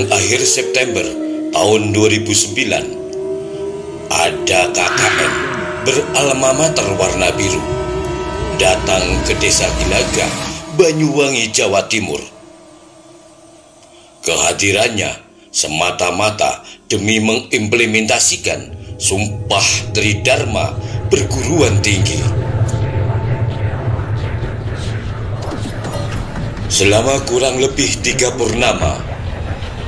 Menjelang akhir September tahun 2009, ada KKN beralmamater warna biru datang ke desa Gelagah, Banyuwangi, Jawa Timur. Kehadirannya semata-mata demi mengimplementasikan Sumpah Tridharma Perguruan Tinggi. Selama kurang lebih 3 purnama,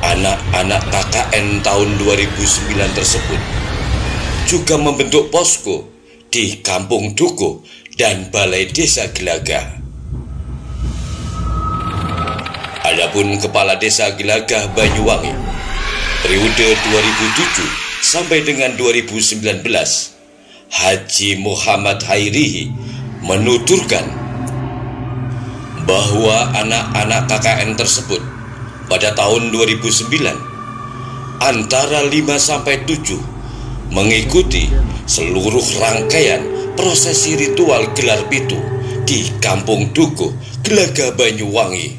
anak-anak KKN tahun 2009 tersebut juga membentuk posko di Kampung Dukuh dan Balai Desa Gelagah. Adapun Kepala Desa Gelagah Banyuwangi periode 2007 sampai dengan 2019, Haji Muhammad Hairihi, menuturkan bahwa anak-anak KKN tersebut pada tahun 2009 antara 5 sampai 7 mengikuti seluruh rangkaian prosesi ritual gelar pitu di Kampung Dukuh, Gelagah Banyuwangi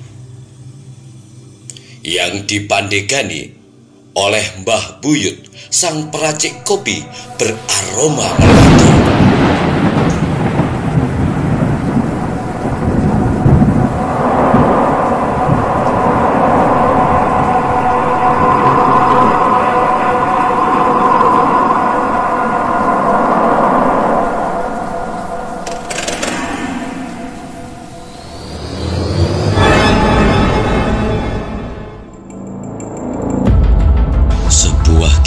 yang dipandegani oleh Mbah Buyut, sang peracik kopi beraroma melati.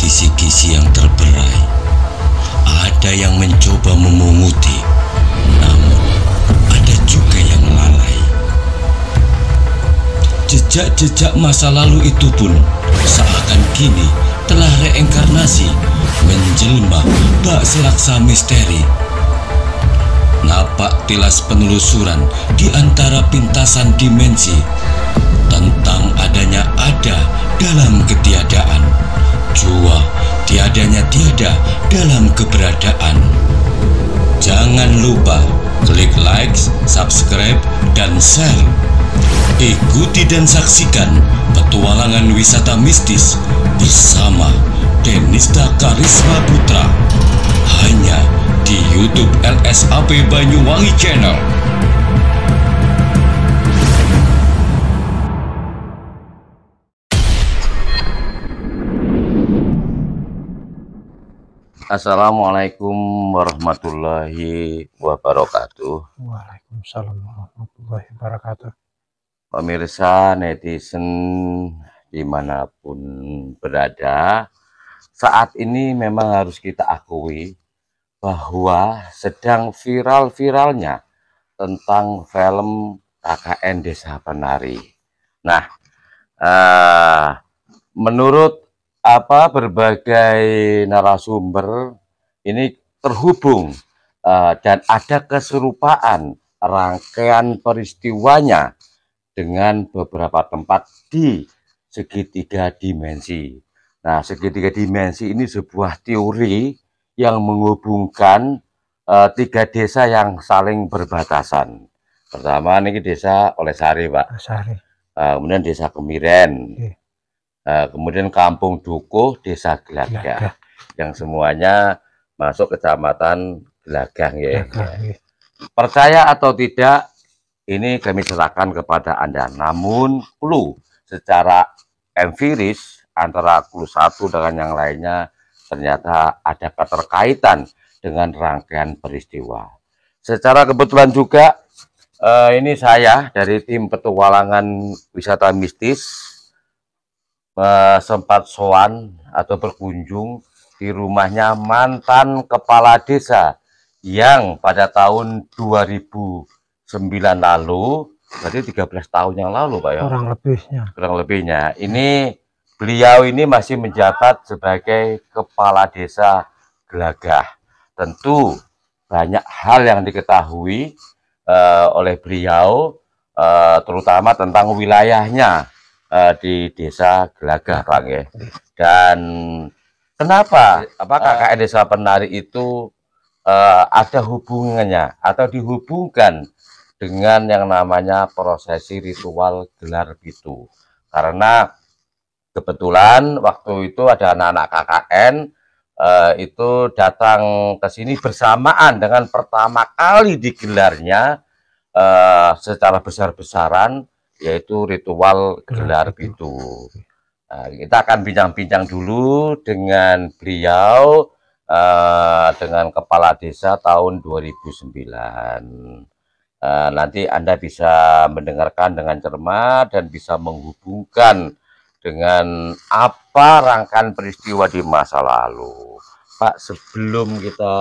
Kisi-kisi yang terberai. Ada yang mencoba memunguti, namun ada juga yang lalai. Jejak-jejak masa lalu itu pun seakan kini telah reinkarnasi menjelma bak selaksa misteri. Napak tilas penelusuran di antara pintasan dimensi tentang adanya ada dalam ketiadaan, jua tiadanya tiada dalam keberadaan. Jangan lupa klik like, subscribe, dan share. Ikuti dan saksikan petualangan wisata mistis bersama Denista Karisma Putra hanya di YouTube LSAP Banyuwangi Channel. Assalamualaikum warahmatullahi wabarakatuh. Waalaikumsalam warahmatullahi wabarakatuh. Pemirsa netizen dimanapun berada, saat ini memang harus kita akui bahwa sedang viral-viralnya tentang film KKN Desa Penari. Nah, menurut berbagai narasumber ini terhubung dan ada keserupaan rangkaian peristiwanya dengan beberapa tempat di segitiga dimensi. Nah, segitiga dimensi ini sebuah teori yang menghubungkan 3 desa yang saling berbatasan. Pertama ini desa Olesari, Pak. Olesari. Kemudian desa Kemiren. Kemudian Kampung Dukuh, Desa Gelagah, yang semuanya masuk kecamatan Gelagah, ya. Percaya atau tidak, ini kami serahkan kepada Anda. Namun clue secara empiris antara clue satu dengan yang lainnya ternyata ada keterkaitan dengan rangkaian peristiwa. Secara kebetulan juga ini saya dari tim petualangan wisata mistis sempat sowan atau berkunjung di rumahnya mantan kepala desa yang pada tahun 2009 lalu, berarti 13 tahun yang lalu, Pak, ya? Kurang lebihnya. Ini beliau ini masih menjabat sebagai kepala desa Gelagah. Tentu banyak hal yang diketahui oleh beliau, terutama tentang wilayahnya di Desa Gelagah, Pak, ya. Dan kenapa KKN Desa Penari itu ada hubungannya atau dihubungkan dengan yang namanya prosesi ritual gelar pitu? Karena kebetulan waktu itu ada anak-anak KKN itu datang ke sini bersamaan dengan pertama kali digelarnya secara besar-besaran, yaitu ritual gelar pitu. Nah, kita akan bincang-bincang dulu dengan beliau, dengan kepala desa tahun 2009. Nanti Anda bisa mendengarkan dengan cermat dan bisa menghubungkan dengan apa rangkaian peristiwa di masa lalu. Pak, sebelum kita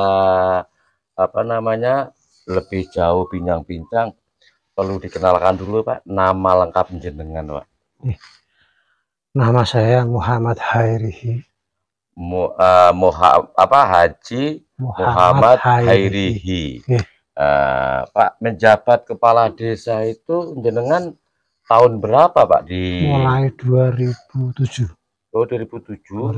lebih jauh bincang-bincang, perlu dikenalkan dulu Pak, nama lengkap jenengan Pak. Nama saya Muhammad Hairihi. Haji Muhammad Hairihi. Pak, menjabat kepala desa itu jenengan tahun berapa Pak? Mulai 2007. Oh, 2007.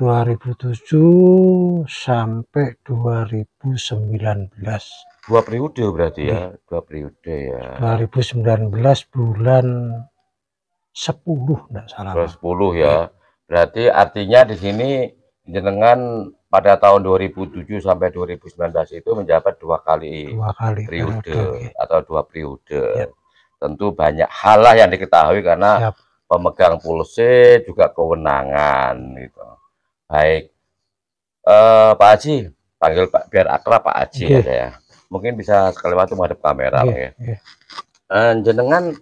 2007 sampai 2019. 2 periode berarti ya? 2 periode ya. 2019 bulan 10 enggak salah. Bulan 10 ya. Berarti artinya di sini jenengan pada tahun 2007 sampai 2019 itu menjabat 2 kali periode atau 2 periode. Tentu banyak hal lah yang diketahui karena pemegang pulse juga kewenangan gitu. Baik, Pak Haji, panggil Pak biar akrab Pak Haji aja ya. Mungkin bisa sekali waktu menghadap kamera ya. Jenengan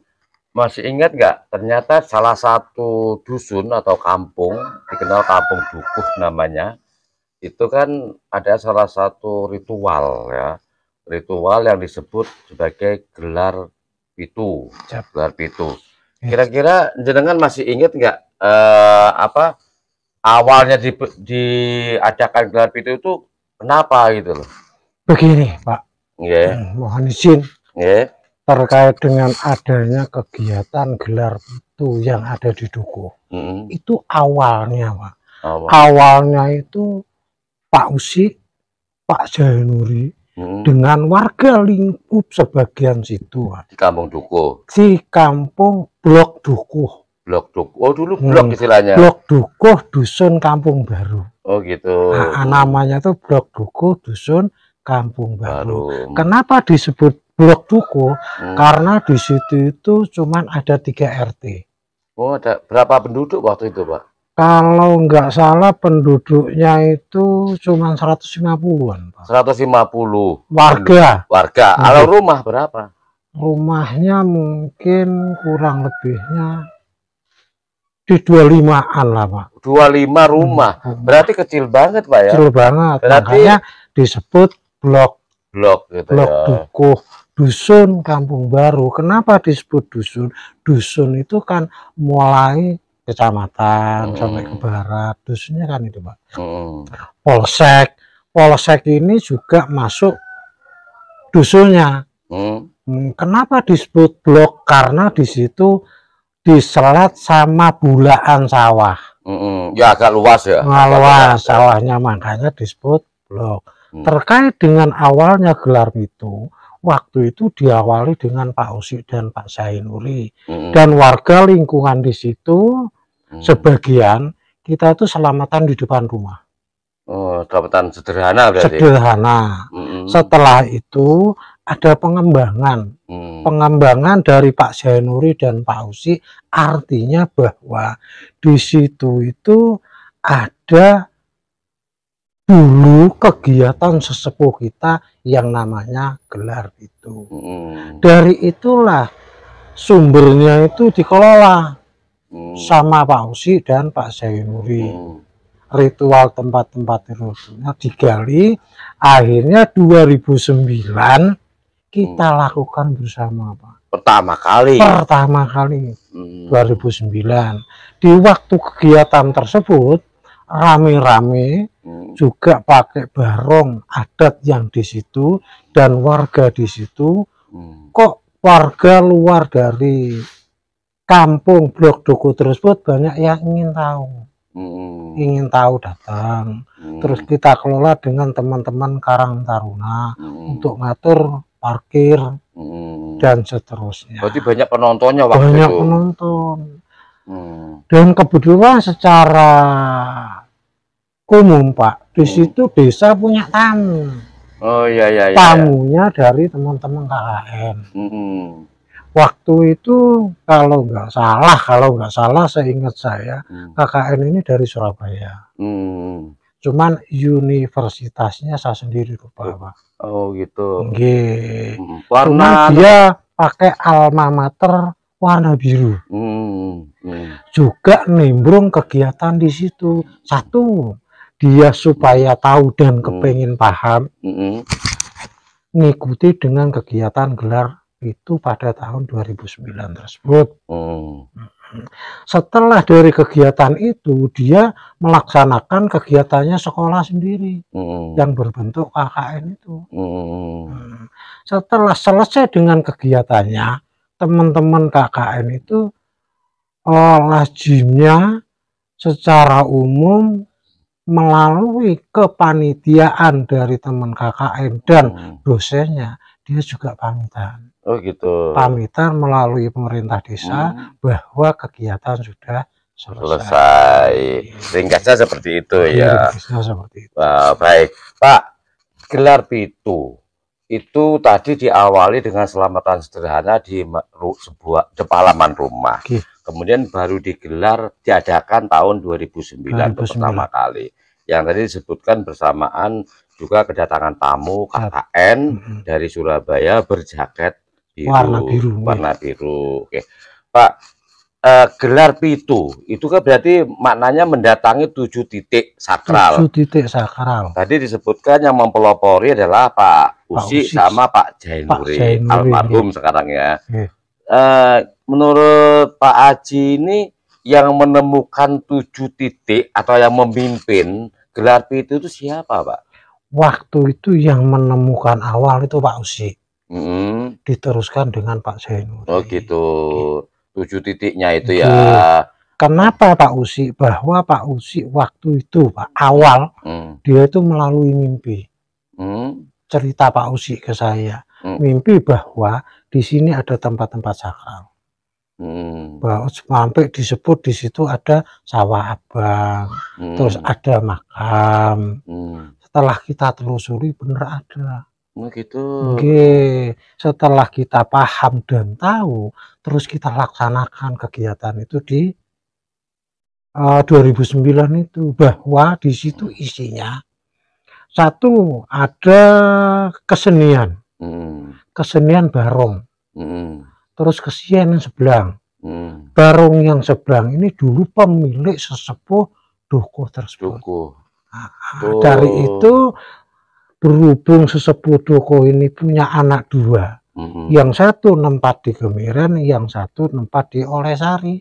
masih ingat nggak? Ternyata salah satu dusun atau kampung dikenal Kampung Dukuh namanya. Itu kan ada salah satu ritual ya, ritual yang disebut sebagai gelar pitu. Gelar pitu. Kira-kira jenengan masih ingat nggak awalnya diadakan gelar pitu itu kenapa gitu loh? Begini Pak, mohon izin terkait dengan adanya kegiatan gelar pitu yang ada di Dukuh. Itu awalnya Pak, awalnya itu Pak Usi, Pak Jainuri dengan warga lingkup sebagian situ Pak. Di Kampung Dukuh. Di Kampung Blok Dukuh. Blok Dukuh. Oh dulu blok istilahnya. Blok Dukuh Dusun Kampung Baru. Oh gitu. Nah, namanya tuh Blok Dukuh Dusun Kampung Baru. Kenapa disebut Blok Dukuh? Karena di situ itu cuman ada 3 RT. Oh, ada berapa penduduk waktu itu Pak? Kalau nggak salah penduduknya itu cuma 150-an Pak. 150 warga. Kalau rumah berapa? Rumahnya mungkin kurang lebihnya di 25-an lah Pak. 25 rumah. Berarti kecil banget Pak ya? Kecil banget. Berarti makanya disebut blok gitu ya. Dukuh Dusun Kampung Baru. Kenapa disebut dusun? Dusun itu kan mulai kecamatan sampai ke barat, dusunnya kan itu Pak. Polsek ini juga masuk dusunnya. Kenapa disebut blok? Karena di situ diselat sama bulaan sawah. Ya agak luas ya. Luas sawahnya, makanya disebut blok. Terkait dengan awalnya gelar itu, waktu itu diawali dengan Pak Usi dan Pak Zainuri dan warga lingkungan di situ. Sebagian kita itu selamatan di depan rumah. Oh, selamatan sederhana berarti. Sederhana. Setelah itu ada pengembangan. Pengembangan dari Pak Zainuri dan Pak Usi, artinya bahwa di situ itu ada dulu kegiatan sesepuh kita yang namanya gelar itu. Dari itulah sumbernya itu dikelola sama Pak Usi dan Pak Zainuri. Ritual tempat-tempat ritualnya digali. Akhirnya 2009 kita lakukan bersama Pak. Pertama kali 2009. Di waktu kegiatan tersebut rame-rame juga pakai barong adat yang di situ dan warga di situ. Kok warga luar dari Kampung Blok Dukuh tersebut banyak yang ingin tahu datang. Terus kita kelola dengan teman-teman Karang Taruna untuk ngatur parkir dan seterusnya. Berarti banyak penontonnya waktu itu. Banyak penonton. Dan kebetulan secara umum Pak, di situ desa punya tamu. Oh iya. Tamunya dari teman-teman KKN. Waktu itu kalau nggak salah seingat saya KKN ini dari Surabaya. Cuman universitasnya saya sendiri lupa Pak. Oh gitu. Cuman dia pakai alma mater warna biru. Juga nimbrung kegiatan di situ. Satu, dia supaya tahu dan kepengen paham, ngikuti dengan kegiatan gelar itu pada tahun 2009 tersebut. Setelah dari kegiatan itu, dia melaksanakan kegiatannya sekolah sendiri yang berbentuk KKN itu. Setelah selesai dengan kegiatannya, teman-teman KKN itu lazimnya secara umum melalui kepanitiaan dari teman KKN dan dosennya, dia juga pamitan. Oh gitu. Pamitan melalui pemerintah desa bahwa kegiatan sudah selesai. Ringkasnya seperti itu ya. Ringkasnya seperti itu. Baik, Pak. Gelar pitu itu tadi diawali dengan selamatan sederhana di sebuah halaman rumah. Kemudian baru diadakan tahun 2009 pertama kali. Yang tadi disebutkan bersamaan juga kedatangan tamu KKN dari Surabaya berjaket biru, warna biru. Oke, Pak, gelar pitu itu kan berarti maknanya mendatangi 7 titik sakral. 7 titik sakral. Tadi disebutkan yang mempelopori adalah Pak Usi sama Pak Jainuri, almarhum sekarang ya. Menurut Pak Aji ini yang menemukan 7 titik atau yang memimpin gelar pitu itu siapa, Pak? Waktu itu yang menemukan awal itu Pak Usi. Diteruskan dengan Pak Jainuri. Oh gitu. 7 titiknya itu ya. Kenapa Pak Usi? Bahwa Pak Usi waktu itu Pak awal dia itu melalui mimpi. Cerita Pak Usi ke saya, mimpi bahwa di sini ada tempat-tempat sakral. Bahwa sampai disebut di situ ada sawah abang, terus ada makam. Setelah kita telusuri bener ada. Gitu. Setelah kita paham dan tahu, terus kita laksanakan kegiatan itu di 2009 itu, bahwa di situ isinya satu ada kesenian, kesenian barong, terus kesenian sebelang. Barong yang sebelang ini dulu pemilik sesepuh Dukuh tersebut. Dari itu berhubung sesepuh Dukuh ini punya anak 2, yang satu nempat di Kemiren, yang satu nempat di Olesari.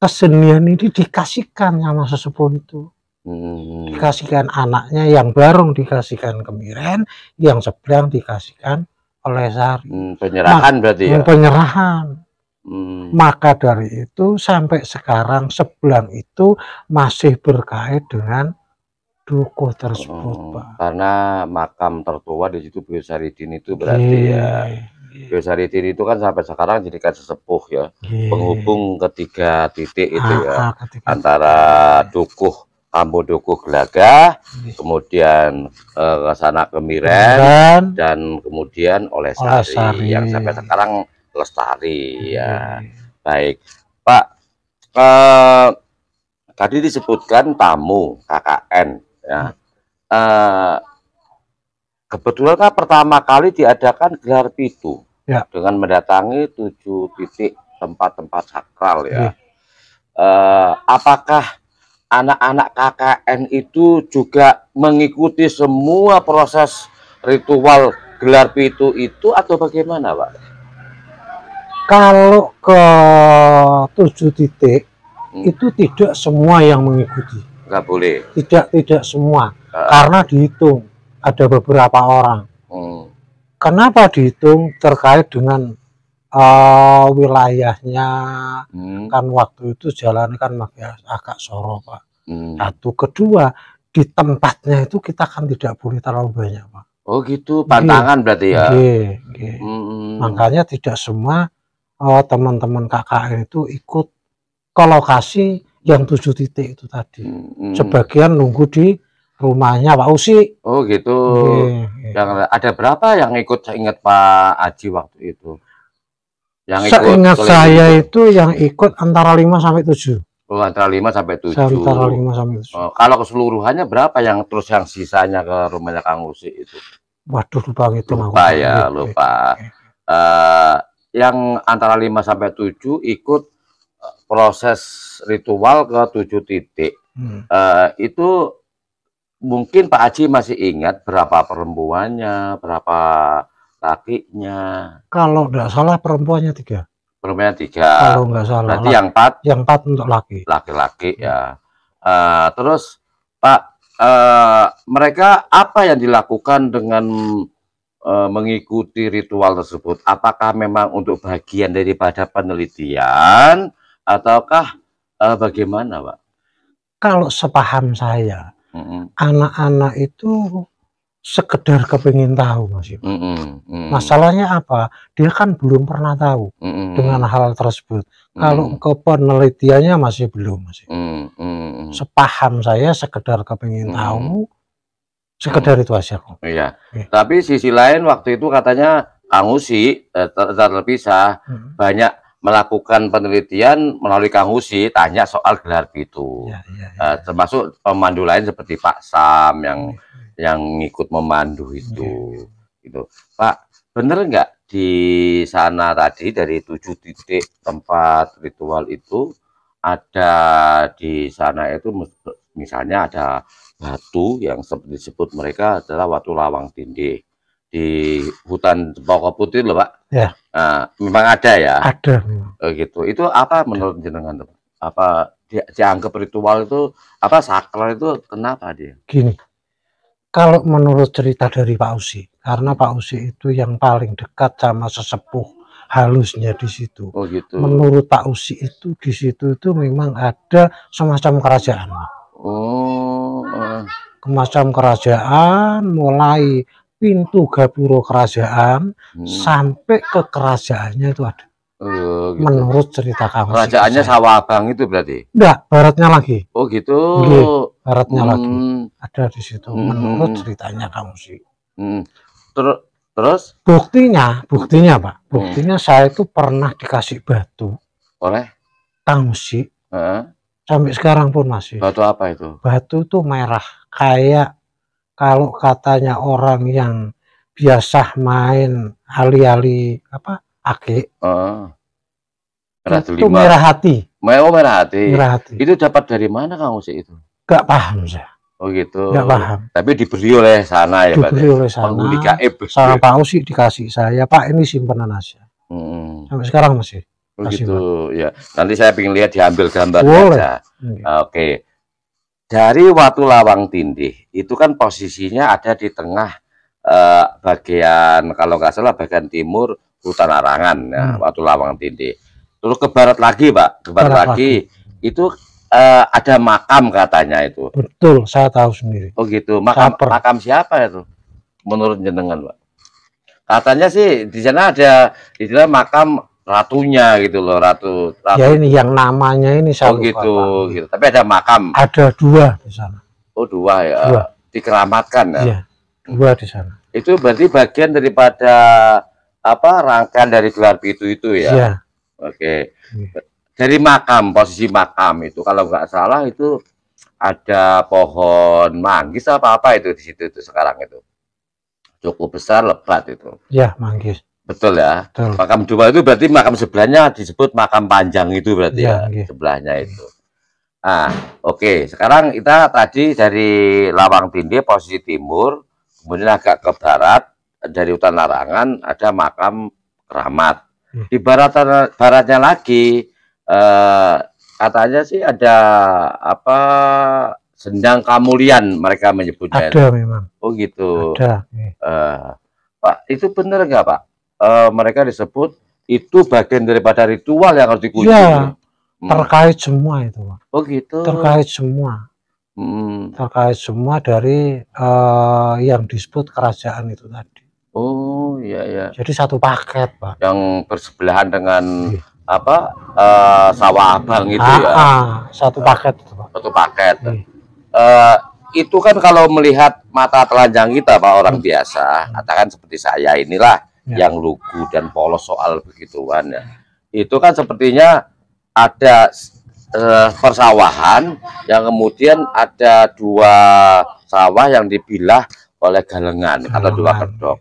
Kesenian ini dikasihkan sama sesepuh itu. Dikasihkan anaknya, yang barong dikasihkan Kemiren, yang sebelang dikasihkan Olesari. Penyerahan berarti ya? Penyerahan. Maka dari itu sampai sekarang sebelang itu masih berkait dengan Dukuh tersebut, Pak. Karena makam tertua di situ Buyut Saridin itu berarti ya. Buyut Saridin itu kan sampai sekarang jadikan sesepuh ya. Penghubung ketiga titik itu ya. Antara Dukuh, Kampung Dukuh Gelagah, kemudian ke sana Kemiren, dan kemudian Olesari yang sampai sekarang lestari ya. Baik, Pak. Tadi disebutkan tamu KKN ya. Kebetulan kan pertama kali diadakan gelar pitu dengan mendatangi 7 titik tempat-tempat sakral ya. Apakah anak-anak KKN itu juga mengikuti semua proses ritual gelar pitu itu atau bagaimana, Pak? Kalau ke 7 titik itu tidak semua yang mengikuti. Nggak boleh. Tidak semua. Karena dihitung ada beberapa orang. Kenapa dihitung? Terkait dengan wilayahnya. Kan waktu itu jalan kan agak soro, Pak. Satu, kedua di tempatnya itu kita kan tidak boleh terlalu banyak, Pak. Oh gitu, pantangan berarti ya. Makanya tidak semua teman-teman KKN itu ikut ke lokasi yang 7 titik itu tadi. Sebagian nunggu di rumahnya Pak Usi. Oh gitu. Yang ada berapa yang ikut? Saya ingat Pak Aji waktu itu. Yang Seingat saya itu yang ikut antara 5 sampai 7. Oh, antara 5 sampai 7. Antara 5 sampai 7. Oh, kalau keseluruhannya berapa yang terus yang sisanya ke rumahnya Kang Usi itu? Waduh, lupa gitu. Lupa ya, lupa. Yang antara 5 sampai 7 ikut proses ritual ke 7 titik. Itu mungkin Pak Haji masih ingat berapa perempuannya, berapa lakinya? Kalau nggak salah perempuannya 3. Perempuannya 3. Kalau nggak salah. Berarti yang 4? Yang 4 untuk laki. Laki-laki ya. Terus Pak, mereka apa yang dilakukan dengan mengikuti ritual tersebut? Apakah memang untuk bagian daripada penelitian ataukah bagaimana, Pak? Kalau sepaham saya, anak-anak itu sekedar kepingin tahu, Mas. Masalahnya apa? Dia kan belum pernah tahu dengan hal tersebut. Kalau ke penelitiannya masih belum, Mas. Sepaham saya sekedar kepingin tahu, sekedar itu aja kok. Iya. Tapi sisi lain waktu itu katanya Kang Usi terpisah banyak melakukan penelitian melalui Kang Usi, tanya soal gelar pitu. Termasuk pemandu lain seperti Pak Sam yang ngikut memandu itu. Gitu. Pak, bener nggak di sana tadi dari 7 titik tempat ritual itu ada di sana itu misalnya ada batu yang seperti disebut mereka adalah Watu Lawang Tindih di hutan Cempaka Putih loh, Pak. Ya. Memang ada ya? Ada. Gitu. Itu apa menurut jenengan? Apa dianggap ritual itu apa sakral itu kenapa dia? Gini. Kalau menurut cerita dari Pak Usi, karena Pak Usi itu yang paling dekat sama sesepuh halusnya di situ. Oh gitu. Menurut Pak Usi itu di situ itu memang ada semacam kerajaan. Semacam kerajaan, mulai pintu gapuro kerajaan sampai ke kerajaannya itu ada. Gitu. Menurut cerita Kang Usi. Kerajaannya Sawah Abang itu berarti? Enggak, baratnya lagi. Oh gitu. Baratnya lagi. Ada di situ menurut ceritanya Kang Usi. Terus buktinya Pak, buktinya saya itu pernah dikasih batu oleh Kang Usi. Sampai sekarang pun masih. Batu apa itu? Batu itu merah, kayak kalau katanya orang yang biasa main ali-ali apa ake, itu merah hati. Merah hati. Itu dapat dari mana Kang Usi itu? Gak paham saya. Oh gitu. Gak paham. Tapi diberi oleh sana ya, Pak. Diberi oleh sana. Penghuni gaib. Sama Pak Usi dikasih saya, Pak ini simpanan aja. Sampai sekarang masih. Oh gitu ya. Nanti saya pengen lihat diambil gambar aja. Oke. Dari Watu Lawang Tindih itu kan posisinya ada di tengah bagian kalau nggak salah bagian timur hutan larangan ya, Watu Lawang Tindih. Terus ke barat lagi, Pak. Ke barat lagi itu ada makam katanya itu. Betul, saya tahu sendiri. Oh gitu. Makam siapa itu? Menurut jenengan, Pak? Katanya sih di sana ada istilah makam ratunya gitu loh, ratu. Ya ini yang namanya ini saya lupa, gitu. Tapi ada makam. Ada 2 di sana. Oh 2 ya. 2. Dikeramatkan ya. Iya, 2 di sana. Itu berarti bagian daripada apa rangkaian dari gelar pitu itu ya. Iya. Oke. Dari makam, posisi makam itu kalau nggak salah itu ada pohon manggis apa itu di situ itu sekarang itu. Cukup besar, lebat itu. Ya, manggis. Betul ya. Betul. Makam 2 itu berarti makam sebelahnya disebut makam panjang itu berarti ya. Sebelahnya itu. Oke. Sekarang kita tadi dari Lawang Tindih posisi timur, kemudian agak ke barat dari hutan larangan ada makam keramat. Di baratnya lagi katanya sih ada apa Sendang Kamulian mereka menyebutnya. Ada memang. Oh gitu. Ada. Pak, itu benar nggak Pak? Mereka disebut itu bagian daripada ritual yang harus dikunjungi. Ya, terkait semua itu, Pak. Oh gitu. Terkait semua. Terkait semua dari yang disebut kerajaan itu tadi. Oh iya ya. Jadi satu paket, Pak. Yang bersebelahan dengan sawah abang itu ya. Satu paket itu, Pak. Satu paket. Itu kan kalau melihat mata telanjang kita, Pak, orang biasa, katakan seperti saya inilah yang lugu dan polos soal begituan ya. Itu kan sepertinya ada persawahan yang kemudian ada 2 sawah yang dipilah oleh galengan atau 2 kedok.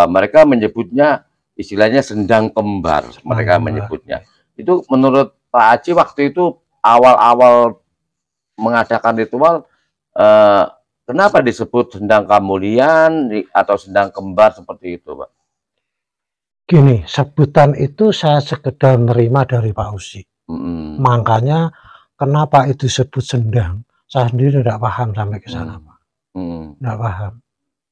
Mereka menyebutnya istilahnya sendang kembar, mereka menyebutnya. Itu menurut Pak Aji waktu itu awal-awal mengadakan ritual, kenapa disebut sendang kamulian atau sendang kembar seperti itu, Pak? Gini, sebutan itu saya sekedar nerima dari Pak Usi. Makanya kenapa itu disebut sendang, saya sendiri tidak paham sampai ke sana, Pak. Tidak paham.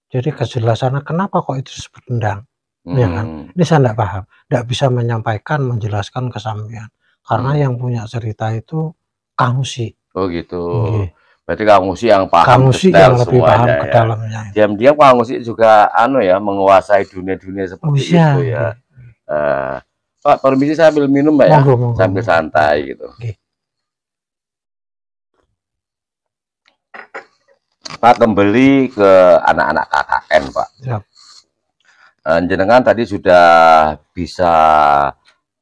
Jadi kejelasannya kenapa kok itu disebut sendang, ya kan? Ini saya tidak paham, tidak bisa menyampaikan, menjelaskan ke sampean. Karena yang punya cerita itu Kang Usi. Oh gitu. Berarti Kang Usi yang paham, Kang Usi yang lebih paham ke dalamnya. Diam-diam Kang Usi juga menguasai dunia-dunia seperti itu ya. Pak, permisi saya ambil minum, Mbak ya, sambil santai gitu. Pak, kembali ke anak-anak KKN, Pak. Jenengan tadi sudah bisa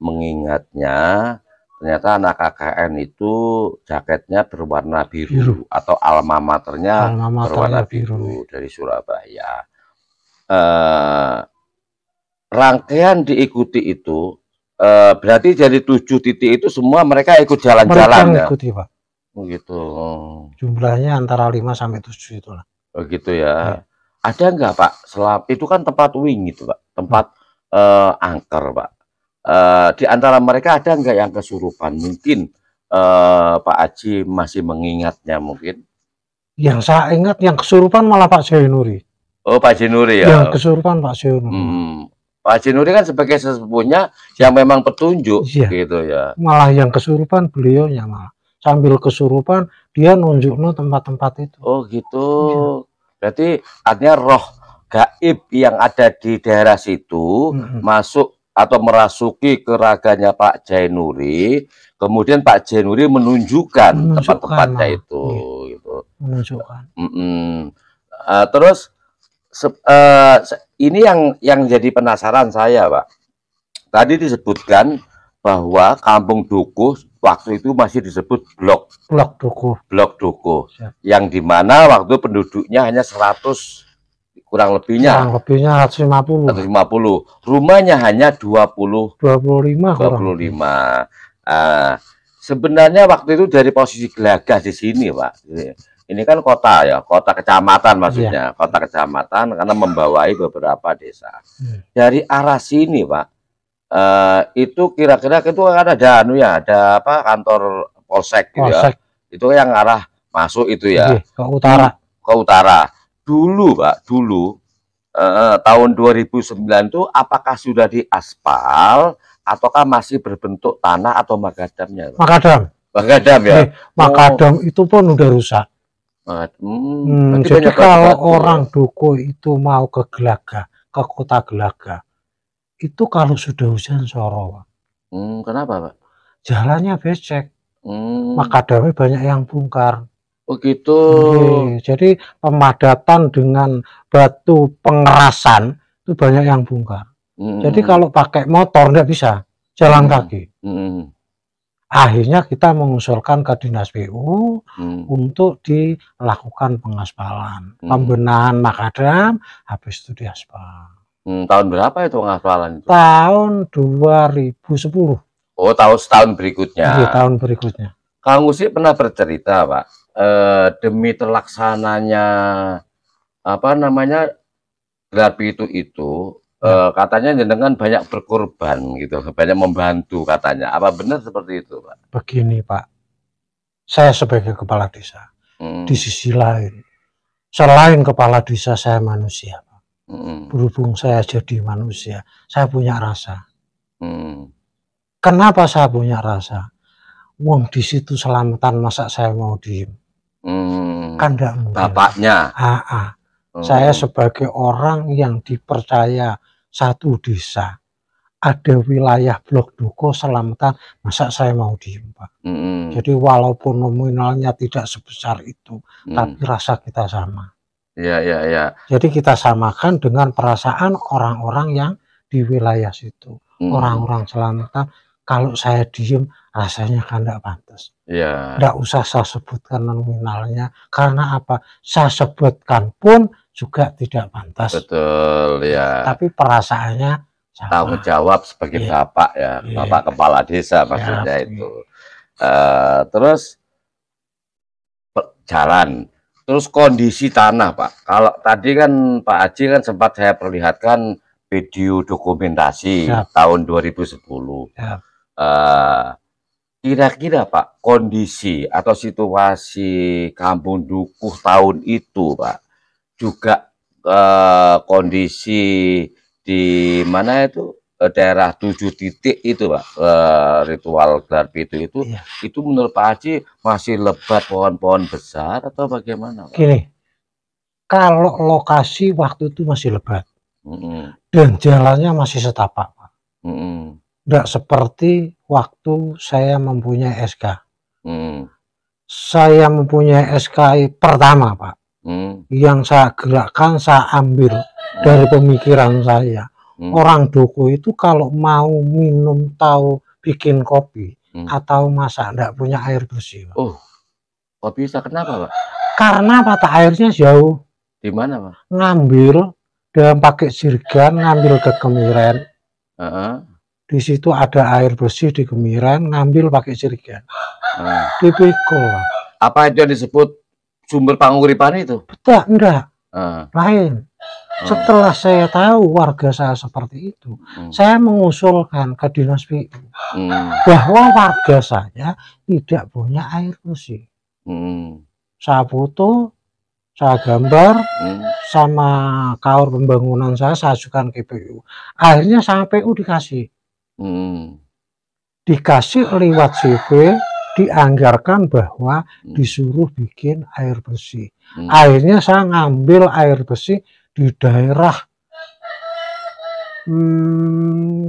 mengingatnya, ternyata anak KKN itu jaketnya berwarna biru. Atau alma maternya berwarna biru dari Surabaya. Rangkaian diikuti itu berarti dari 7 titik itu semua mereka ikut jalan-jalan ya? Ikuti, Pak. Gitu. Jumlahnya antara 5 sampai 7 itulah. Oh gitu ya. Ada nggak, Pak? Itu kan tempat wing itu, Pak. Tempat angker, Pak. Di antara mereka ada nggak yang kesurupan? Mungkin Pak Aji masih mengingatnya mungkin. Yang saya ingat yang kesurupan malah Pak Jainuri. Oh, Pak Jainuri ya. Yang kesurupan Pak Jainuri. Pak Jainuri kan sebagai sesepuhnya yang memang petunjuk gitu ya. Malah yang kesurupan beliaunya malah. Sambil kesurupan dia nunjukno tempat-tempat itu. Oh gitu. Berarti artinya roh gaib yang ada di daerah situ masuk atau merasuki ke raganya Pak Jainuri, kemudian Pak Jainuri menunjukkan tempat-tempatnya itu gitu. Menunjukkan. Terus ini yang jadi penasaran saya, Pak. Tadi disebutkan bahwa Kampung Dukuh waktu itu masih disebut Blok Dukuh. Yang dimana waktu penduduknya hanya 100 kurang lebihnya 150. Rumahnya hanya 25. Sebenarnya waktu itu dari posisi Gelagah di sini, Pak. Ini kan kota ya, kota kecamatan maksudnya, kota kecamatan karena membawahi beberapa desa. Dari arah sini, Pak. Itu kira-kira itu kan ada ada kantor polsek gitu ya. Itu yang arah masuk itu ya. Ke utara. Ke utara. Dulu, Pak, tahun 2009 itu apakah sudah diaspal ataukah masih berbentuk tanah atau makadamnya? Makadam ya. Makadam itu pun udah rusak. Jadi kalau orang Dukuh itu mau ke Gelagah, ke kota Gelagah, itu kalau sudah hujan soro, Pak. Kenapa, Pak? Jalannya becek. Makadamnya banyak yang bongkar. Oh gitu. Jadi pemadatan dengan batu pengerasan itu banyak yang bongkar. Jadi kalau pakai motor nggak bisa, jalan kaki. Akhirnya kita mengusulkan ke Dinas PU untuk dilakukan pengaspalan, pembenahan makadam, habis itu diaspal. Tahun berapa itu pengaspalan itu? Tahun 2010. Oh, setahun berikutnya. Iya, tahun berikutnya. Kang Usi pernah bercerita, Pak, demi terlaksananya gelar pitu itu katanya jenengan banyak berkorban gitu, banyak membantu katanya. Apa benar seperti itu, Pak? Begini, Pak. Saya sebagai kepala desa, di sisi lain, selain kepala desa saya manusia, Pak. Berhubung saya jadi manusia, saya punya rasa. Kenapa saya punya rasa? Wong di situ selamatan, masa saya mau diem? Kan enggak mungkin. Bapaknya. Saya sebagai orang yang dipercaya satu desa ada wilayah blok duko selamatan, masa saya mau diem, Pak. Jadi walaupun nominalnya tidak sebesar itu, tapi rasa kita sama. Ya. Jadi kita samakan dengan perasaan orang-orang yang di wilayah situ. Orang-orang selamatan, kalau saya diem rasanya kan tidak pantas. Tidak usah saya sebutkan nominalnya, karena apa? Saya sebutkan pun juga tidak pantas. Betul, ya. Tapi perasaannya sama. Tanggung jawab sebagai bapak ya, bapak kepala desa maksudnya itu. Terus jalan, terus kondisi tanah, Pak. Kalau tadi kan Pak Haji kan sempat saya perlihatkan video dokumentasi tahun 2010. Kira-kira Pak, kondisi atau situasi Kampung Dukuh tahun itu, Pak, juga kondisi di mana itu daerah 7 titik itu, Pak, ritual gelar pitu itu menurut Pak Haji masih lebat pohon-pohon besar atau bagaimana, Pak? Gini, kalau lokasi waktu itu masih lebat dan jalannya masih setapak, Pak. Tidak seperti waktu saya mempunyai SK. Saya mempunyai SK pertama, Pak. Yang saya gerakkan, saya ambil dari pemikiran saya. Orang duku itu kalau mau minum, tahu bikin kopi atau masak, tidak punya air bersih, Pak. Oh, kok bisa? Kenapa, Pak? Karena mata airnya jauh. Di mana, Pak? Ngambil dan pakai jerigen, ngambil ke Kemiren. Di situ ada air bersih di Kemiren, ngambil pakai jerigen. Dipikul, Pak. Apa itu yang disebut sumber panguripan itu? Betul, enggak. Lain. Setelah saya tahu warga saya seperti itu, saya mengusulkan ke Dinas PU bahwa warga saya tidak punya air bersih. Saya foto, saya gambar, sama kaur pembangunan saya ajukan ke PU. Akhirnya sama PU dikasih. Dikasih lewat CV, dianggarkan bahwa disuruh bikin air bersih. Akhirnya saya ngambil air bersih di daerah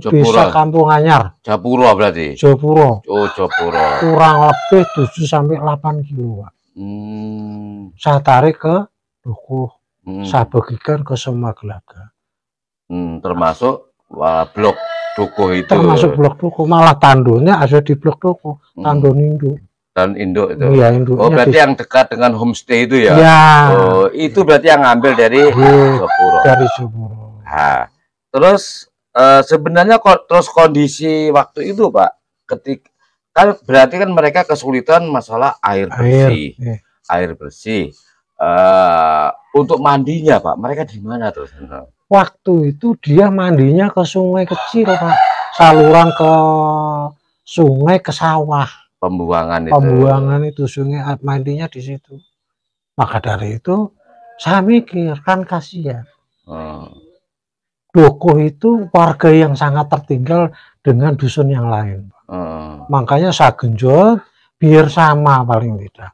Desa Kampung Anyar. Japuro berarti? Japuro. Oh, Japuro. Kurang lebih 7-8 kilo, Pak. Saya tarik ke Dukuh. Saya bagikan ke semua Gelaga. Termasuk blok Dukuh itu. Termasuk blok Dukuh. Malah tandonya ada di blok Dukuh. Tandon induk. Dan induk itu. Iya, induknya. Oh, berarti yang dekat dengan homestay itu ya? Ya. Oh, itu berarti yang ngambil dari Japuro. Dari Japuro. Nah, terus sebenarnya terus kondisi waktu itu, Pak, ketika kan berarti kan mereka kesulitan masalah air bersih. Air bersih. Untuk mandinya, Pak, mereka di mana terus? Waktu itu dia mandinya ke sungai kecil, Pak. Saluran ke sungai, ke sawah. Pembuangan itu sungai, mandinya di situ. Maka dari itu saya mikir, kan kasihan. Dukuh itu warga yang sangat tertinggal dengan dusun yang lain. Makanya saya genjot biar sama paling tidak.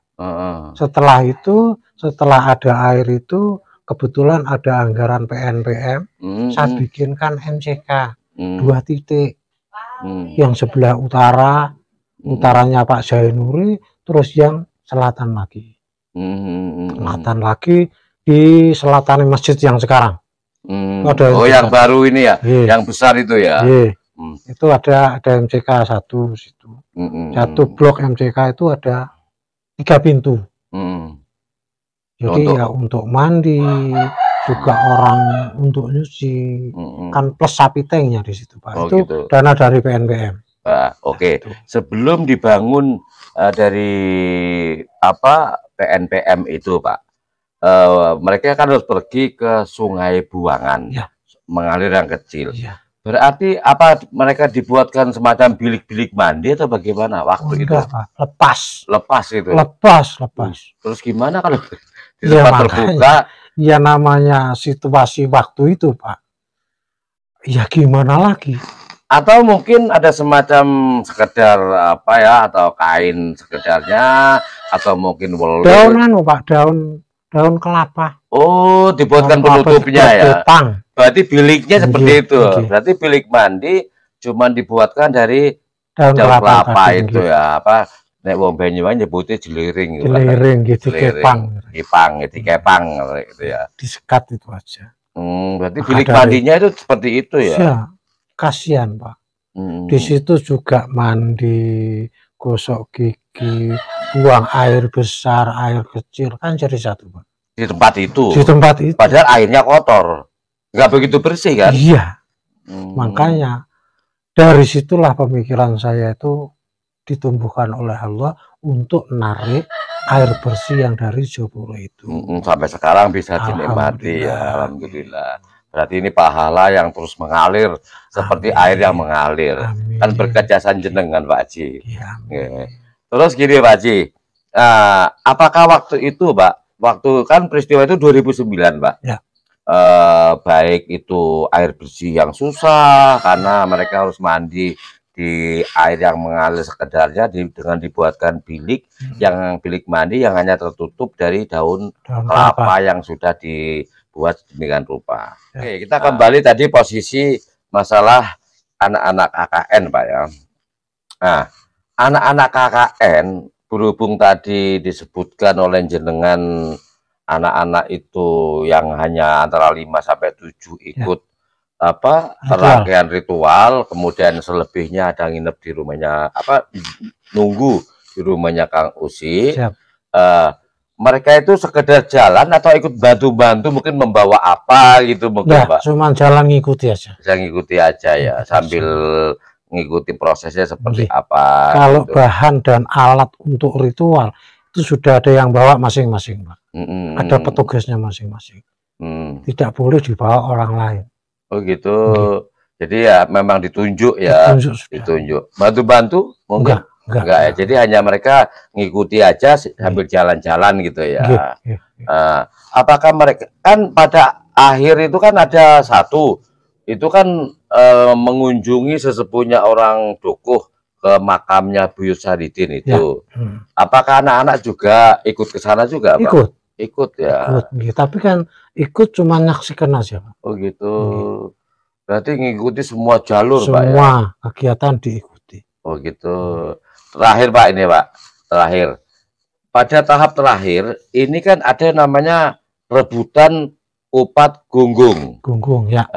Setelah itu, setelah ada air itu, kebetulan ada anggaran PNPM, saya bikinkan MCK 2 titik. Yang sebelah utara, utaranya Pak Zainuri, terus yang selatan lagi. Selatan lagi di selatan masjid yang sekarang. Oh, yang baru ini ya, yang besar itu ya. Itu ada MCK 1 situ. Satu blok MCK itu ada 3 pintu. Jadi ya untuk mandi, juga orang untuk nyuci, kan plus sapi tanknya di situ, Pak. Itu gitu. Dana dari PNPM. Oke. Sebelum dibangun dari PNPM itu, Pak, mereka kan harus pergi ke Sungai Buangan, mengalir yang kecil. Berarti apa mereka dibuatkan semacam bilik-bilik mandi atau bagaimana waktu itu? Pak. Lepas itu. Lepas. Terus gimana kalau di tempat terbuka? Ya namanya situasi waktu itu, Pak. Ya gimana lagi? Atau mungkin ada semacam sekedar atau kain sekedarnya, atau mungkin daun Pak, daun kelapa. Oh, dibuatkan penutupnya ya. Berarti biliknya seperti itu. Berarti bilik mandi cuman dibuatkan dari daun kelapa itu gitu. Ya apa nek wong Banyuwangi nyebutnya jeliring gitu, kepang itu kepang gitu ya, disekat itu aja. Berarti bilik mandinya itu seperti itu ya. Ya kasihan Pak. Di situ juga mandi, gosok gigi, buang air besar, air kecil, kan jadi satu Pak. Di tempat itu. Di tempat itu. Padahal airnya kotor, nggak begitu bersih kan? Iya. Makanya dari situlah pemikiran saya itu ditumbuhkan oleh Allah untuk narik air bersih yang dari Joporo itu. Sampai sekarang bisa dinikmati ya, alhamdulillah. Berarti ini pahala yang terus mengalir seperti air yang mengalir. Amin. Kan berkat jasa jenengan Pak Haji. Ya, terus gini Pak Haji, apakah waktu itu Pak, waktu kan peristiwa itu 2009 Pak, ya. Baik itu air bersih yang susah karena mereka harus mandi di air yang mengalir sekedarnya dengan dibuatkan bilik yang bilik mandi yang hanya tertutup dari daun kelapa yang sudah dibuat sedemikian rupa. Ya. Oke, kita kembali tadi posisi masalah anak-anak KKN Pak ya. Nah, anak-anak KKN berhubung tadi disebutkan oleh jenengan anak-anak itu yang hanya antara 5 sampai 7 ikut rangkaian ritual, kemudian selebihnya ada nginep di rumahnya nunggu di rumahnya Kang Usi. Mereka itu sekedar jalan atau ikut bantu-bantu mungkin membawa apa gitu mungkin Pak? Cuma jalan ngikuti aja. Saya ngikuti aja ya, sambil ngikuti prosesnya seperti apa. Kalau gitu. Bahan dan alat untuk ritual itu sudah ada yang bawa masing-masing Pak. Ada petugasnya masing-masing. Tidak boleh dibawa orang lain. Oh gitu. Jadi ya memang ditunjuk ya. Ditunjuk. Bantu-bantu mungkin enggak ya. Jadi hanya mereka ngikuti aja sambil jalan-jalan gitu ya. Apakah mereka kan pada akhir itu kan ada satu itu kan mengunjungi sesepuhnya orang Dukuh ke makamnya Buyut Saridin itu. Apakah anak-anak juga ikut ke sana juga Pak? Ikut ya. Tapi kan ikut cuma nyaksikan aja Pak. Oh gitu. Berarti ngikuti semua jalur Pak ya? Semua kegiatan diikuti. Oh gitu. Terakhir Pak ini Pak, terakhir. Pada tahap terakhir ini kan ada namanya rebutan upat gunggung. Gunggung ya.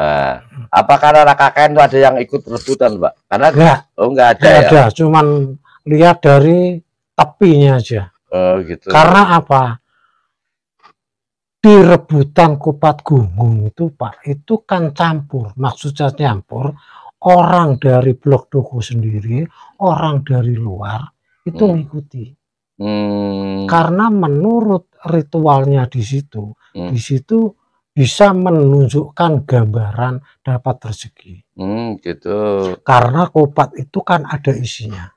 Apakah anak KKN itu ada yang ikut rebutan Pak? Karena enggak ada ya. Ada, cuman lihat dari tepinya aja. Oh gitu. Karena apa? Di rebutan kupat gunggung itu Pak, itu kan campur, maksudnya campur orang dari blok Dukuh sendiri, orang dari luar itu ngikuti. Karena menurut ritualnya di situ bisa menunjukkan gambaran dapat rezeki. Gitu. Karena kupat itu kan ada isinya.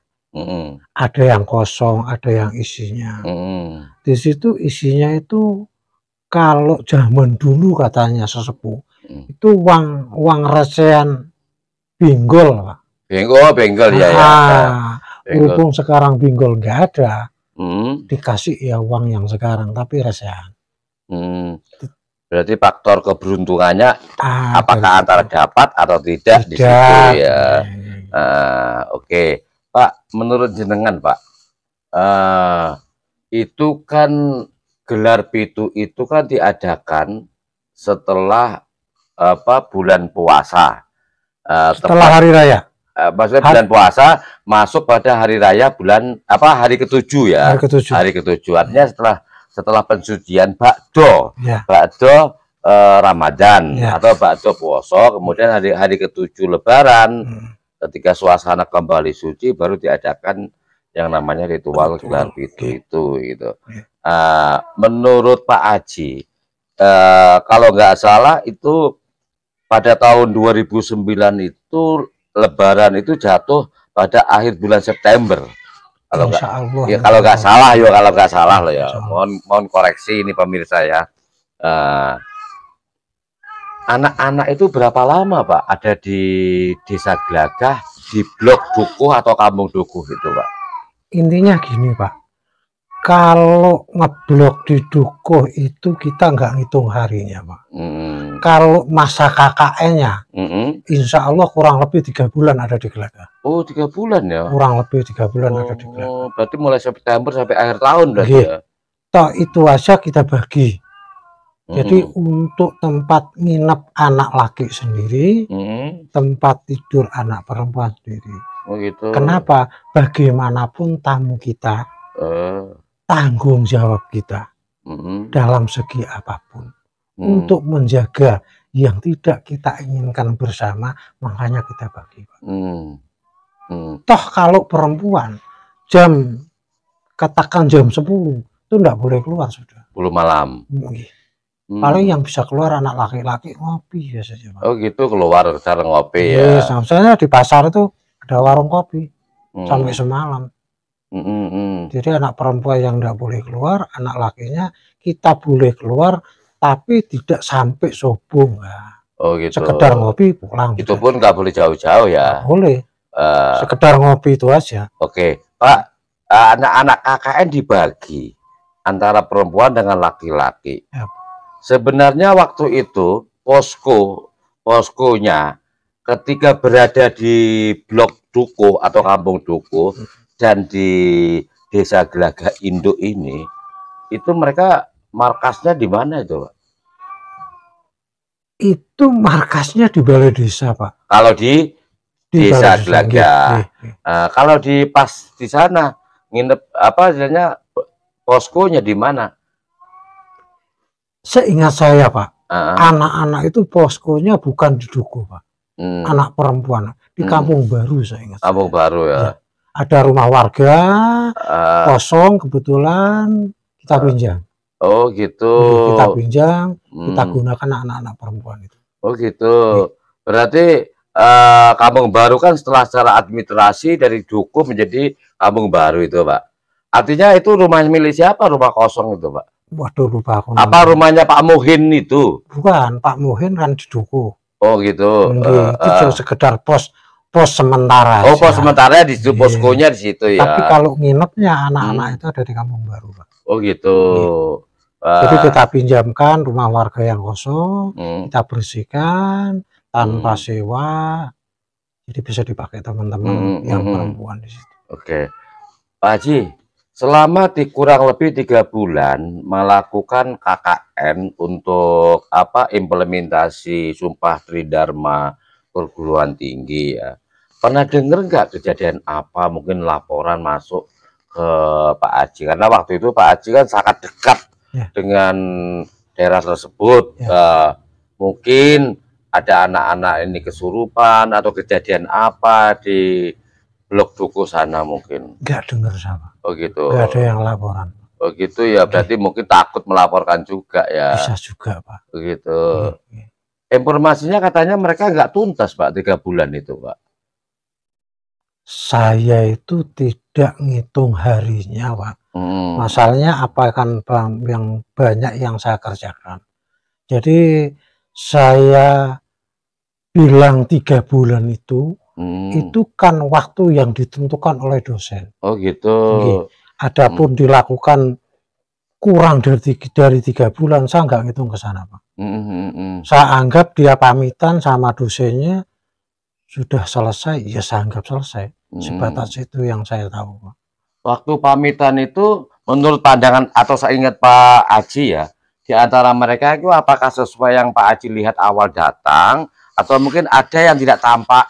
Ada yang kosong, ada yang isinya. Di situ isinya itu kalau zaman dulu katanya sesepuh itu uang recehan Benggol Pak. Benggol ya. Berhubung sekarang Benggol nggak ada, dikasih ya uang yang sekarang tapi recehan. Berarti faktor keberuntungannya apakah antara dapat atau tidak di situ ya. Oke Pak, menurut jenengan Pak, itu kan gelar pitu itu kan diadakan setelah bulan puasa. Setelah hari raya. Maksudnya bulan puasa masuk pada hari raya hari ke-7 ya. Hari ke-7. Artinya setelah pensucian bakdo. Bakdo Ramadan atau bakdo puasa, kemudian hari ke-7 Lebaran. Ketika suasana kembali suci baru diadakan yang namanya ritual gelar pitu itu gitu. Menurut Pak Haji, kalau nggak salah itu pada tahun 2009 itu Lebaran itu jatuh pada akhir bulan September. Kalau nggak salah loh ya. Mohon koreksi ini pemirsa ya. Anak-anak itu berapa lama Pak ada di Desa Glagah, di blok Dukuh atau Kampung Dukuh itu Pak? Intinya gini Pak. Kalau ngeblok di dukuh itu kita nggak ngitung harinya, Pak. Kalau masa KKN-nya, insya Allah kurang lebih 3 bulan ada di Gelagah. Oh, 3 bulan ya? Kurang lebih 3 bulan ada di Gelagah. Oh, berarti mulai September sampai akhir tahun berarti ya? Toh itu aja kita bagi. Jadi untuk tempat nginep anak laki sendiri, tempat tidur anak perempuan sendiri. Oh gitu. Kenapa? Bagaimanapun tamu kita, tanggung jawab kita dalam segi apapun untuk menjaga yang tidak kita inginkan bersama, makanya kita bagi. Toh kalau perempuan katakan jam 10 itu enggak boleh keluar sudah. 10 malam. Paling yang bisa keluar anak laki-laki ngopi biasanya. Oh gitu, keluar cara ngopi ya. Misalnya di pasar itu ada warung kopi sampai semalam. Jadi anak perempuan yang enggak boleh keluar, anak lakinya kita boleh keluar, tapi tidak sampai subuh. Oh gitu. Sekedar ngopi pulang. Itu pun nggak boleh jauh-jauh ya. Nggak boleh. Sekedar ngopi itu aja. Oke, Pak. Anak-anak KKN dibagi antara perempuan dengan laki-laki. Ya. Sebenarnya waktu itu poskonya ketika berada di blok dukuh atau kampung dukuh dan di desa Gelagah Induk ini, itu mereka markasnya di mana itu, Pak? Itu markasnya di balai desa, Pak. Kalau di desa Gelagah. Kalau di pas di sana nginep apa istilahnya poskonya di mana? Seingat saya, Pak, anak-anak itu poskonya bukan di dukuh, Pak. Anak perempuan di Kampung Baru, saya ingat. Kampung Baru ya. Ada rumah warga kosong, kebetulan kita pinjam. Oh gitu. Kita pinjam, kita gunakan anak-anak perempuan itu. Oh gitu. Berarti Kampung Baru kan secara administrasi dari dukuh menjadi Kampung Baru itu, Pak. Artinya itu rumah milik siapa, rumah kosong itu, Pak? Waduh, lupa aku. Apa rumahnya Pak Muhin itu? Bukan, Pak Muhin kan di dukuh. Oh gitu. Itu sekedar pos sementara. Oh, pos sementara di situ, poskonya di situ ya. Tapi kalau nginepnya anak-anak itu ada di Kampung Baru, Pak. Oh gitu. Jadi kita pinjamkan rumah warga yang kosong, kita bersihkan tanpa sewa, jadi bisa dipakai teman-teman yang perempuan di situ. Oke, Pak Haji, selama kurang lebih 3 bulan melakukan KKN untuk apa implementasi Sumpah Tridharma perguruan tinggi ya. Pernah dengar nggak kejadian apa, mungkin laporan masuk ke Pak Haji? Karena waktu itu Pak Haji kan sangat dekat dengan daerah tersebut. Mungkin ada anak-anak ini kesurupan atau kejadian apa di blok dukuh sana mungkin? Nggak dengar sama. Oh gitu. Nggak ada yang laporan. Oh gitu ya, berarti mungkin takut melaporkan juga ya. Bisa juga, Pak. Begitu. Informasinya katanya mereka nggak tuntas, Pak, 3 bulan itu, Pak. Saya itu tidak ngitung harinya, Pak. Masalahnya apa kan yang banyak yang saya kerjakan. Jadi saya bilang 3 bulan itu kan waktu yang ditentukan oleh dosen. Oh gitu. Adapun dilakukan kurang dari 3 bulan, saya nggak ngitung ke sana, Pak. Saya anggap dia pamitan sama dosennya sudah selesai, ya saya anggap selesai. Sebatas itu yang saya tahu, Pak. Waktu pamitan itu menurut pandangan atau saya ingat Pak Haji ya, di antara mereka itu apakah sesuai yang Pak Haji lihat awal datang atau mungkin ada yang tidak tampak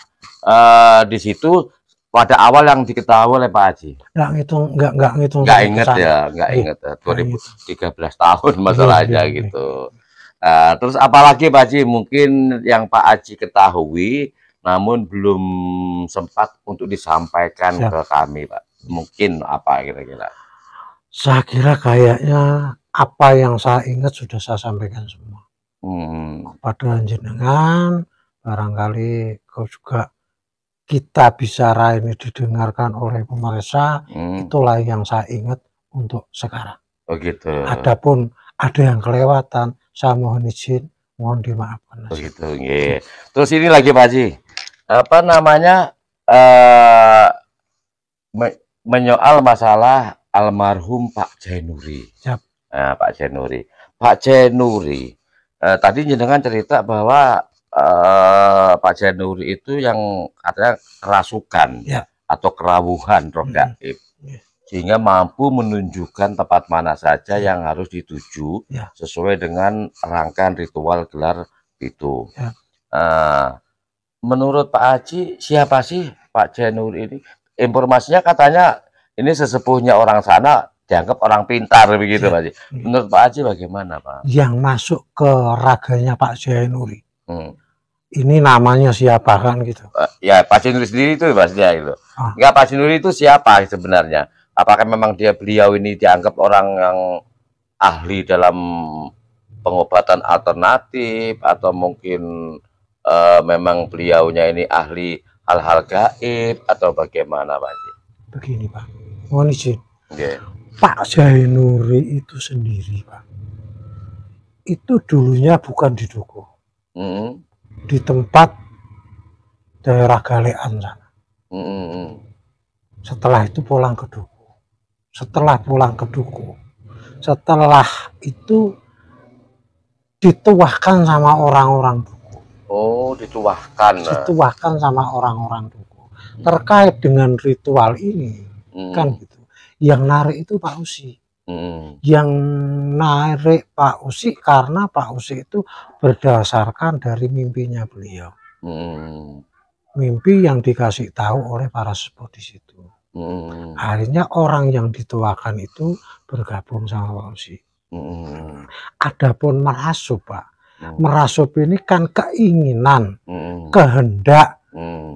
di situ pada awal yang diketahui oleh Pak Haji? Nggak ngitung. Nggak inget ya, nggak inget. 2013 tahun masalahnya gitu. Terus apalagi Pak Haji mungkin yang Pak Haji ketahui namun belum sempat untuk disampaikan ke kami, Pak. Mungkin apa kira-kira? Saya kira kayaknya apa yang saya ingat sudah saya sampaikan semua. Kepada jenengan, barangkali kau juga kita bicara ini didengarkan oleh pemirsa, itulah yang saya ingat untuk sekarang. Oh gitu. Adapun ada yang kelewatan, saya mohon izin, mohon dimaafkan. Oh gitu. Terus ini lagi Pak Haji, apa namanya menyoal masalah almarhum Pak Jainuri. Siap. Nah, Pak Jainuri. Pak Jainuri, tadi jenengan cerita bahwa Pak Jainuri itu yang katanya kerasukan ya, atau kerawuhan roh gaib, sehingga mampu menunjukkan tempat mana saja yang harus dituju sesuai dengan rangkaian ritual gelar itu. Menurut Pak Haji, siapa sih Pak Jainuri ini? Informasinya katanya ini sesepuhnya orang sana, dianggap orang pintar begitu, Pak Haji. Menurut Pak Haji bagaimana, Pak? Yang masuk ke raganya Pak Jainuri, ini namanya siapa kan gitu? Ya, Pak Jainuri sendiri itu maksudnya itu. Enggak, Pak Jainuri itu siapa sebenarnya? Apakah memang beliau ini dianggap orang yang ahli dalam pengobatan alternatif, atau mungkin memang beliaunya ini ahli hal-hal gaib, atau bagaimana, Pak Haji? Begini, Pak, mohon izin. Pak Jainuri itu sendiri, Pak, itu dulunya bukan di Dukuh, di tempat daerah Galean sana. Setelah itu pulang ke Dukuh. Setelah pulang ke Dukuh, setelah itu dituahkan sama orang-orang Dukuh. Oh, dituahkan. Dituahkan sama orang-orang Dukuh. Terkait dengan ritual ini, kan gitu. Yang narik itu Pak Usi. Yang narik Pak Usi karena Pak Usi itu berdasarkan dari mimpinya beliau. Mimpi yang dikasih tahu oleh para sepuh di situ. Akhirnya orang yang dituakan itu bergabung sama Pak Usi. Adapun merasup, Pak, merasup ini kan keinginan, kehendak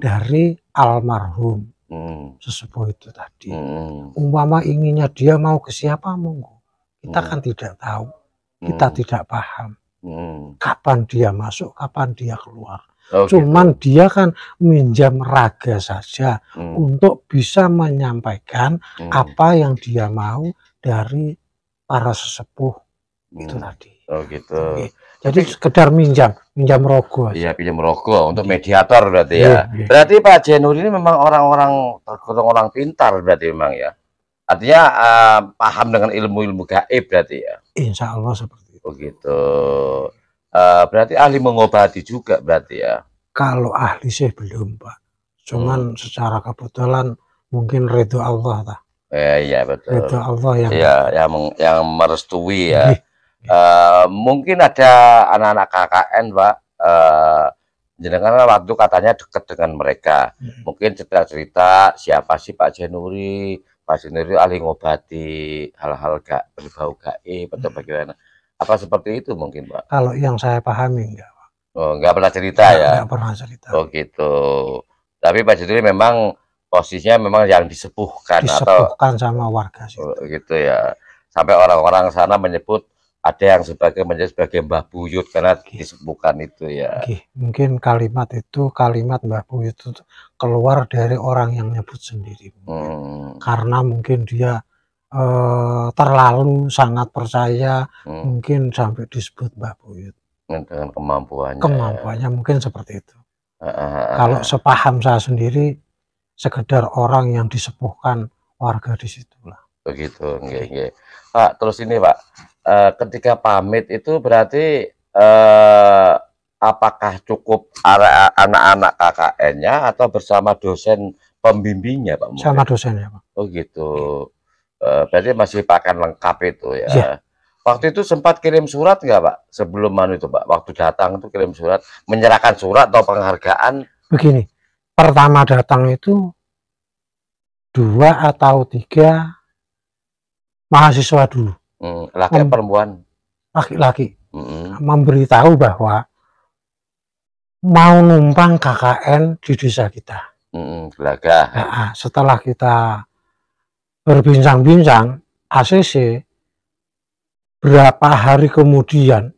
dari almarhum sesepuh itu tadi. Umpama inginnya dia mau ke siapa, monggo. Kita kan tidak tahu, kita tidak paham kapan dia masuk, kapan dia keluar. Cuman gitu. Dia kan minjam raga saja untuk bisa menyampaikan apa yang dia mau dari para sesepuh itu tadi. Oh gitu. Oke. Jadi sekedar minjam rogo. Iya, pinjam rogo untuk mediator berarti ya. Berarti Pak Jainuri ini memang orang-orang tergolong orang pintar berarti memang ya. Artinya paham dengan ilmu-ilmu gaib berarti ya. Insya Allah seperti itu. Oh gitu. Berarti ahli mengobati juga berarti ya. Kalau ahli sih belum, Pak. Cuman secara kebetulan mungkin ridho Allah tak. Iya betul. Ridho Allah yang yang merestui ya. Mungkin ada anak-anak KKN, Pak. Jenengan waktu katanya dekat dengan mereka. Mungkin cerita-cerita siapa sih Pak Jainuri? Pak Jainuri ahli ngobati hal-hal berbau gaib atau bagaimana? Apa seperti itu mungkin, Pak? Kalau yang saya pahami enggak, Pak. Oh, enggak pernah cerita ya? Enggak pernah cerita. Oh gitu. Tapi Pak Jainuri memang posisinya memang yang disepuhkan sama warga sih. Oh, gitu ya. Sampai orang-orang sana menyebut ada yang sebagai Mbah Buyut karena disepuhkan itu ya. Mungkin kalimat Mbah Buyut itu keluar dari orang yang nyebut sendiri. Karena mungkin dia terlalu sangat percaya, mungkin sampai disebut Mbah Buyut. Dengan kemampuannya. Kemampuannya mungkin seperti itu. Kalau sepaham saya sendiri, sekedar orang yang disepuhkan warga di situlah. Begitu, enggak. Pak, terus ini Pak, ketika pamit itu berarti apakah cukup anak-anak KKN-nya atau bersama dosen pembimbingnya Pak? Sama dosennya Pak. Oh gitu. Berarti masih pakai lengkap itu ya. Waktu itu sempat kirim surat nggak Pak? Sebelum itu Pak, waktu datang itu kirim surat, menyerahkan surat atau penghargaan? Begini, pertama datang itu 2 atau 3 mahasiswa dulu. Laki perempuan? Laki-laki. Memberitahu bahwa mau numpang KKN di desa kita. Gelagah. Nah, setelah kita berbincang-bincang, ACC berapa hari kemudian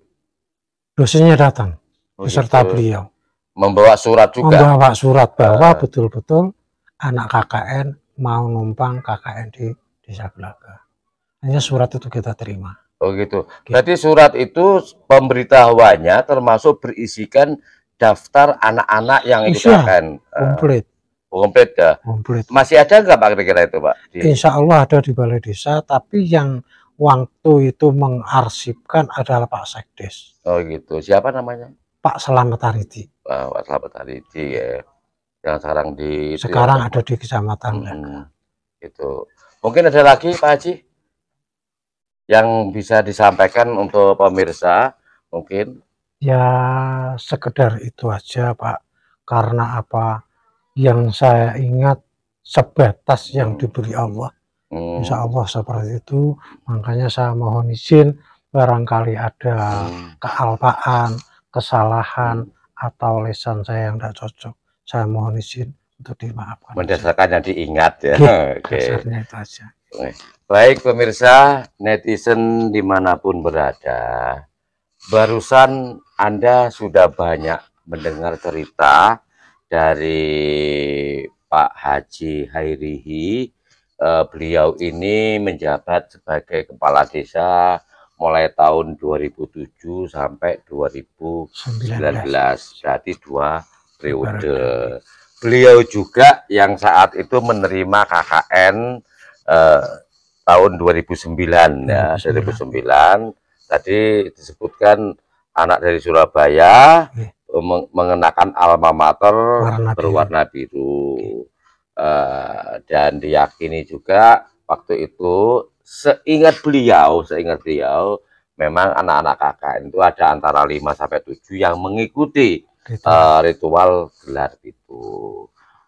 dosennya datang beserta beliau. Membawa surat juga? Membawa surat bahwa betul-betul anak KKN mau numpang KKN di desa Gelagah. Hanya surat itu kita terima. Oh gitu. Berarti surat itu pemberitahuannya termasuk berisikan daftar anak-anak yang ikut KKN. Komplit. Komplit ya. Komplit. Masih ada nggak Pak kira-kira itu Pak? Insya Allah ada di Balai Desa, tapi yang waktu itu mengarsipkan adalah Pak Sekdes. Oh gitu. Siapa namanya? Pak Slamet Aridi. Pak Slamet Aridi ya. Yang sekarang ada di Kecamatan Itu. Mungkin ada lagi Pak Haji yang bisa disampaikan untuk pemirsa mungkin? Ya sekedar itu aja Pak. Karena apa? Yang saya ingat sebatas yang diberi Allah. Insya Allah seperti itu. Makanya saya mohon izin barangkali ada kealpaan, kesalahan, atau lisan saya yang tidak cocok. Saya mohon izin untuk dimaafkan. Mendasarkan yang diingat ya. Oke. Dasarnya itu aja. Baik pemirsa netizen dimanapun berada. Barusan Anda sudah banyak mendengar cerita dari Pak Haji Hairihi. Beliau ini menjabat sebagai kepala desa mulai tahun 2007 sampai 2019, berarti 2 periode. Beliau juga yang saat itu menerima KKN tahun 2009 ya, 2009 tadi disebutkan anak dari Surabaya mengenakan alma mater berwarna biru. Dan diyakini juga waktu itu seingat beliau memang anak-anak KKN itu ada antara 5 sampai 7 yang mengikuti ritual gelar itu.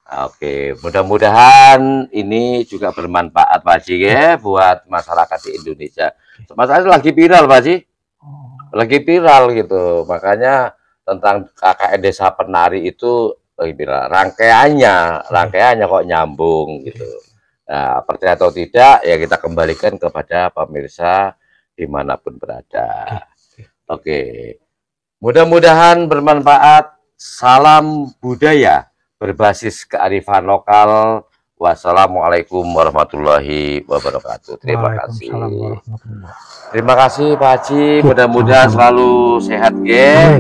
Oke, mudah-mudahan ini juga bermanfaat Pak Haji ya buat masyarakat di Indonesia. Masalahnya lagi viral Pak Haji, lagi viral gitu. Makanya tentang KKN Desa Penari itu rangkaiannya kok nyambung gitu. Nah, percaya atau tidak ya kita kembalikan kepada pemirsa dimanapun berada. Oke, mudah-mudahan bermanfaat. Salam budaya berbasis kearifan lokal. Wassalamualaikum warahmatullahi wabarakatuh. Terima kasih. Terima kasih Pak Haji. Mudah-mudahan selalu sehat ya.